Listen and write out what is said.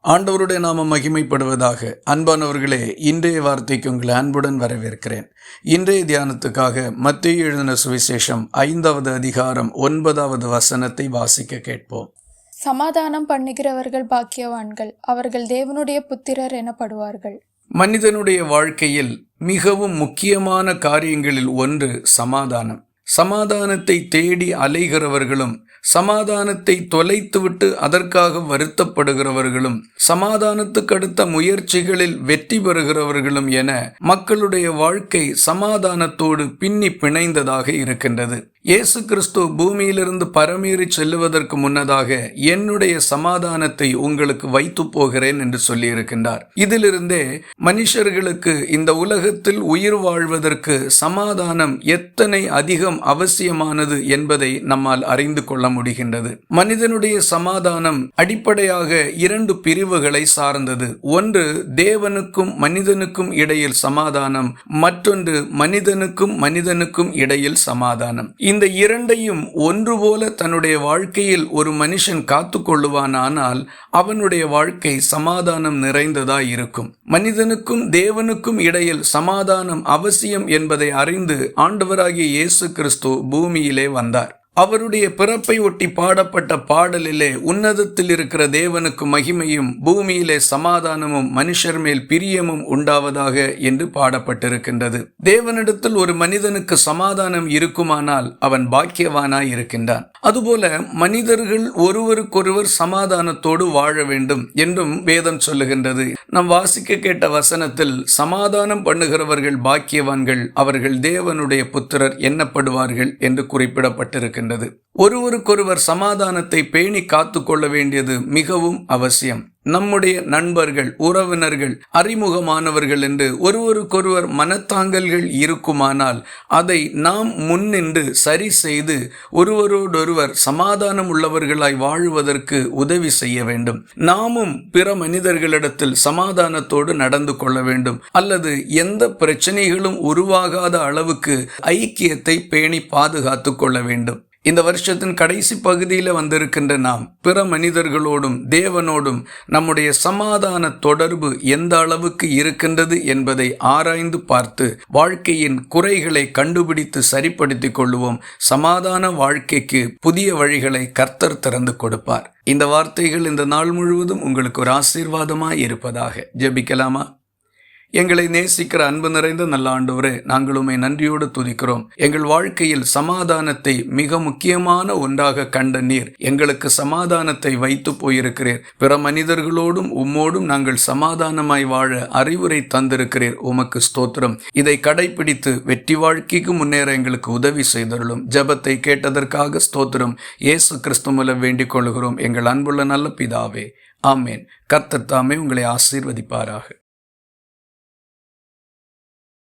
ஆண்டவருடைய நாமம் மகிமைப்படுவதாக. அன்பானவர்களே, இன்றைய வார்த்தைக்கு உங்களை அன்புடன் வரவேற்கிறேன். இன்றைய தியானத்துக்காக மத்தேயு எழுதின சுவிசேஷம் 5வது அதிகாரம் 9வது வசனத்தை வாசிக்க கேட்போம். சமாதானம் பண்ணுகிறவர்கள் பாக்கியவான்கள், அவர்கள் தேவனுடைய புத்திரர் எனப்படுவார்கள். மனிதனுடைய வாழ்க்கையில் மிகவும் முக்கியமான காரியங்களில் ஒன்று சமாதானம். சமாதானத்தை தேடி அலைகிறவர்களும் சமாதானத்தை தொலைத்துவிட்டு அதற்காக வருத்தப்படுகிறவர்களும் சமாதானத்துக்கு அடுத்த முயற்சிகளில் வெற்றி பெறுகிறவர்களும் என மக்களுடைய வாழ்க்கை சமாதானத்தோடு பின்னி பிணைந்ததாக இருக்கின்றது. இயேசு கிறிஸ்து பூமியிலிருந்து பரமேறி செல்லுவதற்கு முன்னதாக என்னுடைய சமாதானத்தை உங்களுக்கு வைத்து போகிறேன் என்று சொல்லியிருக்கின்றார். இதிலிருந்தே மனுஷர்களுக்கு இந்த உலகத்தில் உயிர் வாழ்வதற்கு சமாதானம் எத்தனை அதிகம் அவசியமானது என்பதை நம்மால் அறிந்து கொள்ள முடிகின்றது. மனிதனுடைய சமாதானம் அடிப்படையாக 2 பிரிவுகளை சார்ந்தது. ஒன்று தேவனுக்கும் மனிதனுக்கும் இடையில் சமாதானம், மற்றொன்று மனிதனுக்கும் இடையில் சமாதானம். இந்த இரண்டையும் ஒன்று போல தன்னுடைய வாழ்க்கையில் ஒரு மனுஷன் காத்து கொள்ளுவானானால் அவனுடைய வாழ்க்கை சமாதானம் நிறைந்ததாய் இருக்கும். மனிதனுக்கும் தேவனுக்கும் இடையில் சமாதானம் அவசியம் என்பதை அறிந்து ஆண்டவராகிய இயேசு கிறிஸ்து பூமியிலே வந்தார். அவருடைய பிறப்பை ஒட்டி பாடப்பட்ட பாடலிலே உன்னதத்தில் இருக்கிற தேவனுக்கு மகிமையும் பூமியிலே சமாதானமும் மனுஷர் மேல் பிரியமும் உண்டாவதாக என்று பாடப்பட்டிருக்கின்றது. தேவனிடத்தில் ஒரு மனிதனுக்கு சமாதானம் இருக்குமானால் அவன் பாக்கியவானாய் இருக்கின்றான். அதுபோல மனிதர்கள் ஒருவருக்கொருவர் சமாதானத்தோடு வாழ வேண்டும் என்றும் வேதம் சொல்லுகின்றது. நாம் வாசிக்க கேட்ட வசனத்தில் சமாதானம் பண்ணுகிறவர்கள் பாக்கியவான்கள், அவர்கள் தேவனுடைய புத்திரர் எண்ணப்படுவார்கள் என்று குறிப்பிடப்பட்டிருக்கின்றது. ஒருவருக்கொருவர் சமாதானத்தை பேணி காத்து கொள்ள வேண்டியது மிகவும் அவசியம். நம்முடைய நண்பர்கள், உறவினர்கள், அறிமுகமானவர்கள் என்று ஒருவருக்கொருவர் மனத்தாங்கல்கள் இருக்குமானால் அதை நாம் முன்னின்று சரி செய்து ஒருவரோடொருவர் சமாதானம் உள்ளவர்களாய் வாழுவதற்கு உதவி செய்ய வேண்டும். நாமும் பிற மனிதர்களிடத்தில் சமாதானத்தோடு நடந்து கொள்ள வேண்டும். அல்லது எந்த பிரச்சனைகளும் உருவாகாத அளவுக்கு ஐக்கியத்தை பேணி பாதுகாத்து கொள்ள வேண்டும். இந்த வருஷத்தின் கடைசி பகுதியில் வந்திருக்கின்ற நாம் பிற மனிதர்களோடும் தேவனோடும் நம்முடைய சமாதான தொடர்பு எந்த அளவுக்கு இருக்கின்றது என்பதை ஆராய்ந்து பார்த்து வாழ்க்கையின் குறைகளை கண்டுபிடித்து சரிப்படுத்திக் கொள்வோம். சமாதான வாழ்க்கைக்கு புதிய வழிகளை கர்த்தர் திறந்து கொடுப்பார். இந்த வார்த்தைகள் இந்த நாள் முழுவதும் உங்களுக்கு ஒரு ஆசீர்வாதமாய் இருப்பதாக. ஜெபிக்கலாமா? எங்களை நேசிக்கிற அன்பு நிறைந்த நல்ல ஆண்டவரே, நாங்கள் உம்மை நன்றியோடு துதிக்கிறோம். எங்கள் வாழ்க்கையில் சமாதானத்தை மிக முக்கியமான ஒன்றாக கண்ட நீர் எங்களுக்கு சமாதானத்தை வைத்து போயிருக்கிறீர். பிற மனிதர்களோடும் உம்மோடும் நாங்கள் சமாதானமாய் வாழ அறிவுரை தந்திருக்கிறீர். உமக்கு ஸ்தோத்திரம். இதை கடைபிடித்து வெற்றி வாழ்க்கைக்கு முன்னேற எங்களுக்கு உதவி செய்தருளும். ஜெபத்தை கேட்டதற்காக ஸ்தோத்திரம். இயேசு கிறிஸ்து மூலம் வேண்டிக் கொள்கிறோம் எங்கள் அன்புள்ள நல்ல பிதாவே. ஆமேன். கர்த்தர் தாமே உங்களை ஆசீர்வதிப்பாராக.